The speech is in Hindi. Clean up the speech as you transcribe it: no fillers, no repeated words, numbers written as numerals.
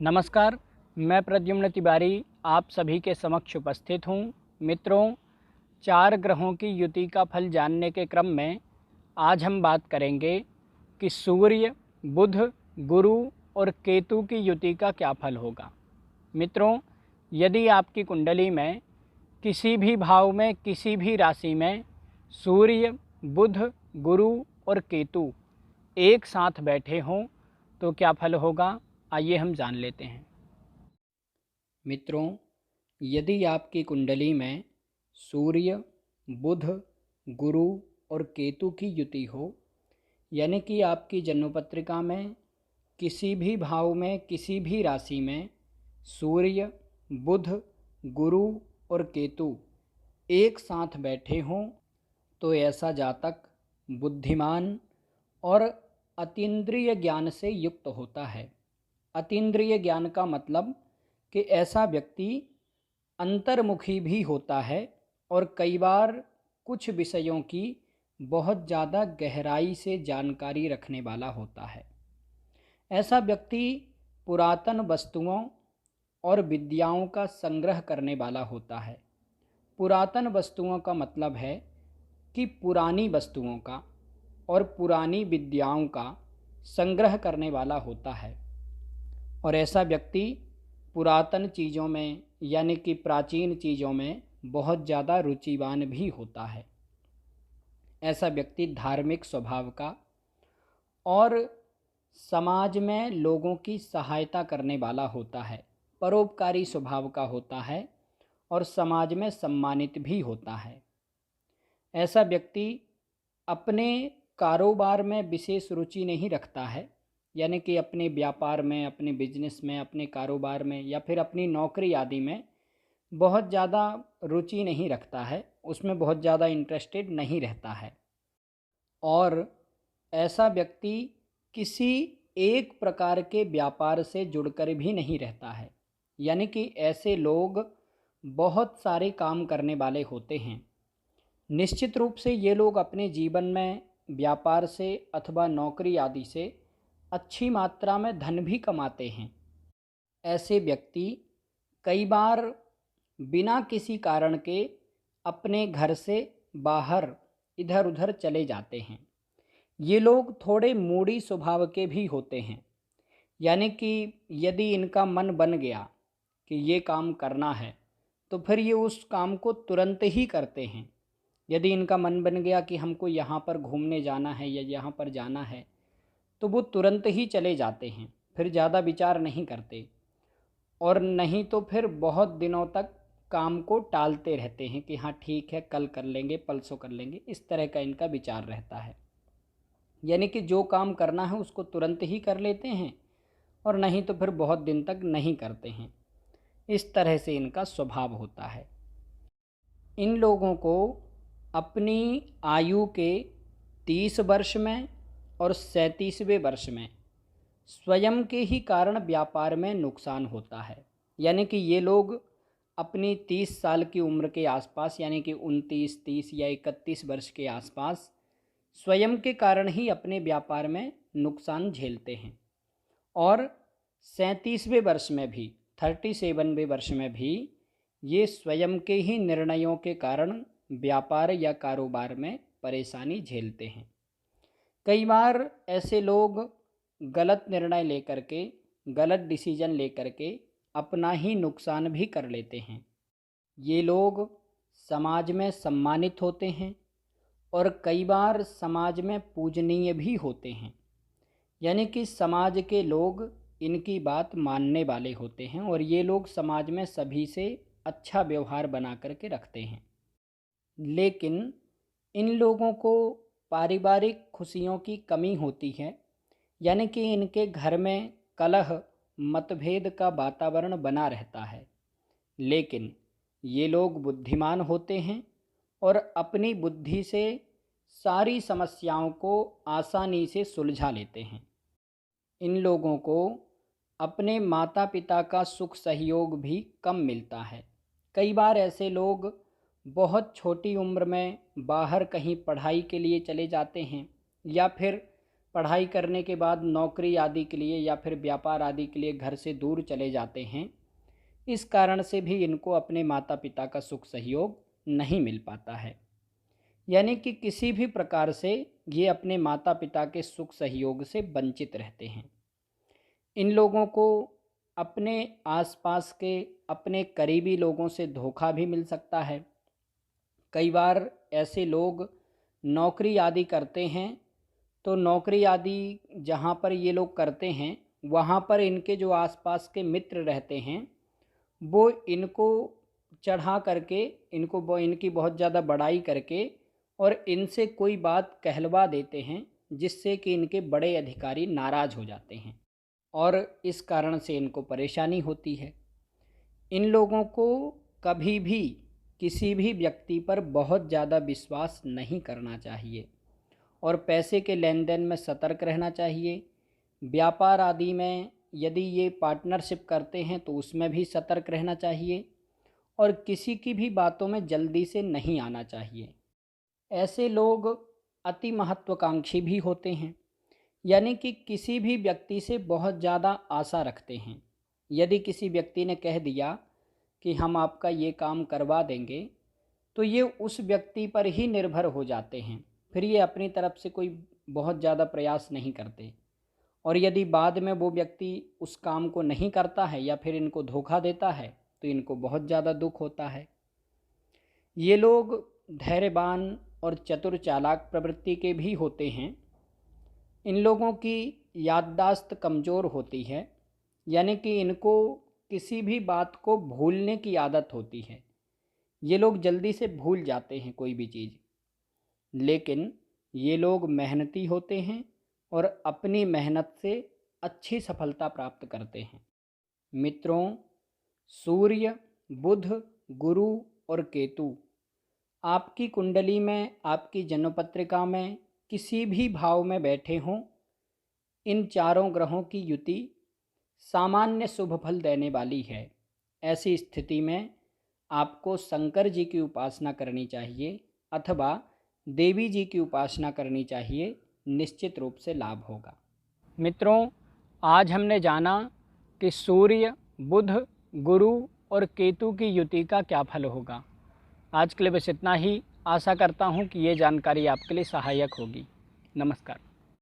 नमस्कार, मैं प्रद्युम्न तिवारी आप सभी के समक्ष उपस्थित हूँ। मित्रों, 4 ग्रहों की युति का फल जानने के क्रम में आज हम बात करेंगे कि सूर्य, बुध, गुरु और केतु की युति का क्या फल होगा। मित्रों, यदि आपकी कुंडली में किसी भी भाव में, किसी भी राशि में सूर्य, बुध, गुरु और केतु एक साथ बैठे हों तो क्या फल होगा, आइए हम जान लेते हैं। मित्रों, यदि आपकी कुंडली में सूर्य, बुध, गुरु और केतु की युति हो, यानी कि आपकी जन्मपत्रिका में किसी भी भाव में, किसी भी राशि में सूर्य, बुध, गुरु और केतु एक साथ बैठे हों, तो ऐसा जातक बुद्धिमान और अतीन्द्रिय ज्ञान से युक्त होता है। अतीन्द्रिय ज्ञान का मतलब कि ऐसा व्यक्ति अंतर्मुखी भी होता है और कई बार कुछ विषयों की बहुत ज़्यादा गहराई से जानकारी रखने वाला होता है। ऐसा व्यक्ति पुरातन वस्तुओं और विद्याओं का संग्रह करने वाला होता है। पुरातन वस्तुओं का मतलब है कि पुरानी वस्तुओं का और पुरानी विद्याओं का संग्रह करने वाला होता है। और ऐसा व्यक्ति पुरातन चीज़ों में यानी कि प्राचीन चीज़ों में बहुत ज़्यादा रुचिवान भी होता है। ऐसा व्यक्ति धार्मिक स्वभाव का और समाज में लोगों की सहायता करने वाला होता है, परोपकारी स्वभाव का होता है और समाज में सम्मानित भी होता है। ऐसा व्यक्ति अपने कारोबार में विशेष रुचि नहीं रखता है, यानी कि अपने व्यापार में, अपने बिजनेस में, अपने कारोबार में या फिर अपनी नौकरी आदि में बहुत ज़्यादा रुचि नहीं रखता है, उसमें बहुत ज़्यादा इंटरेस्टेड नहीं रहता है। और ऐसा व्यक्ति किसी एक प्रकार के व्यापार से जुड़कर भी नहीं रहता है, यानी कि ऐसे लोग बहुत सारे काम करने वाले होते हैं। निश्चित रूप से ये लोग अपने जीवन में व्यापार से अथवा नौकरी आदि से अच्छी मात्रा में धन भी कमाते हैं। ऐसे व्यक्ति कई बार बिना किसी कारण के अपने घर से बाहर इधर उधर चले जाते हैं। ये लोग थोड़े मूडी स्वभाव के भी होते हैं, यानी कि यदि इनका मन बन गया कि ये काम करना है तो फिर ये उस काम को तुरंत ही करते हैं। यदि इनका मन बन गया कि हमको यहाँ पर घूमने जाना है या यहाँ पर जाना है तो वो तुरंत ही चले जाते हैं, फिर ज़्यादा विचार नहीं करते। और नहीं तो फिर बहुत दिनों तक काम को टालते रहते हैं कि हाँ ठीक है, कल कर लेंगे, परसों कर लेंगे, इस तरह का इनका विचार रहता है। यानी कि जो काम करना है उसको तुरंत ही कर लेते हैं और नहीं तो फिर बहुत दिन तक नहीं करते हैं। इस तरह से इनका स्वभाव होता है। इन लोगों को अपनी आयु के 30 वर्ष में और 37वें वर्ष में स्वयं के ही कारण व्यापार में नुकसान होता है। यानी कि ये लोग अपनी 30 साल की उम्र के आसपास, यानी कि 29, 30 या 31 वर्ष के आसपास स्वयं के कारण ही अपने व्यापार में नुकसान झेलते हैं। और 37वें वर्ष में भी, 37वें वर्ष में भी ये स्वयं के ही निर्णयों के कारण व्यापार या कारोबार में परेशानी झेलते हैं। कई बार ऐसे लोग गलत निर्णय लेकर के, गलत डिसीजन लेकर के अपना ही नुकसान भी कर लेते हैं। ये लोग समाज में सम्मानित होते हैं और कई बार समाज में पूजनीय भी होते हैं, यानी कि समाज के लोग इनकी बात मानने वाले होते हैं और ये लोग समाज में सभी से अच्छा व्यवहार बना करके रखते हैं। लेकिन इन लोगों को पारिवारिक खुशियों की कमी होती है, यानी कि इनके घर में कलह, मतभेद का वातावरण बना रहता है। लेकिन ये लोग बुद्धिमान होते हैं और अपनी बुद्धि से सारी समस्याओं को आसानी से सुलझा लेते हैं। इन लोगों को अपने माता पिता का सुख सहयोग भी कम मिलता है। कई बार ऐसे लोग बहुत छोटी उम्र में बाहर कहीं पढ़ाई के लिए चले जाते हैं या फिर पढ़ाई करने के बाद नौकरी आदि के लिए या फिर व्यापार आदि के लिए घर से दूर चले जाते हैं, इस कारण से भी इनको अपने माता पिता का सुख सहयोग नहीं मिल पाता है। यानी कि किसी भी प्रकार से ये अपने माता पिता के सुख सहयोग से वंचित रहते हैं। इन लोगों को अपने आसपास के अपने करीबी लोगों से धोखा भी मिल सकता है। कई बार ऐसे लोग नौकरी आदि करते हैं, तो नौकरी आदि जहाँ पर ये लोग करते हैं वहाँ पर इनके जो आसपास के मित्र रहते हैं वो इनको चढ़ा करके इनकी बहुत ज़्यादा बड़ाई करके और इनसे कोई बात कहलवा देते हैं, जिससे कि इनके बड़े अधिकारी नाराज़ हो जाते हैं और इस कारण से इनको परेशानी होती है। इन लोगों को कभी भी किसी भी व्यक्ति पर बहुत ज़्यादा विश्वास नहीं करना चाहिए और पैसे के लेन देन में सतर्क रहना चाहिए। व्यापार आदि में यदि ये पार्टनरशिप करते हैं तो उसमें भी सतर्क रहना चाहिए और किसी की भी बातों में जल्दी से नहीं आना चाहिए। ऐसे लोग अति महत्वाकांक्षी भी होते हैं, यानी कि किसी भी व्यक्ति से बहुत ज़्यादा आशा रखते हैं। यदि किसी व्यक्ति ने कह दिया कि हम आपका ये काम करवा देंगे, तो ये उस व्यक्ति पर ही निर्भर हो जाते हैं, फिर ये अपनी तरफ से कोई बहुत ज़्यादा प्रयास नहीं करते। और यदि बाद में वो व्यक्ति उस काम को नहीं करता है या फिर इनको धोखा देता है तो इनको बहुत ज़्यादा दुख होता है। ये लोग धैर्यवान और चतुर चालाक प्रवृत्ति के भी होते हैं। इन लोगों की याददाश्त कमज़ोर होती है, यानी कि इनको किसी भी बात को भूलने की आदत होती है। ये लोग जल्दी से भूल जाते हैं कोई भी चीज़, लेकिन ये लोग मेहनती होते हैं और अपनी मेहनत से अच्छी सफलता प्राप्त करते हैं। मित्रों, सूर्य, बुध, गुरु और केतु आपकी कुंडली में, आपकी जन्मपत्रिका में किसी भी भाव में बैठे हों, इन चारों ग्रहों की युति सामान्य शुभ फल देने वाली है। ऐसी स्थिति में आपको शंकर जी की उपासना करनी चाहिए अथवा देवी जी की उपासना करनी चाहिए, निश्चित रूप से लाभ होगा। मित्रों, आज हमने जाना कि सूर्य, बुध, गुरु और केतु की युति का क्या फल होगा। आज के लिए बस इतना ही। आशा करता हूँ कि ये जानकारी आपके लिए सहायक होगी। नमस्कार।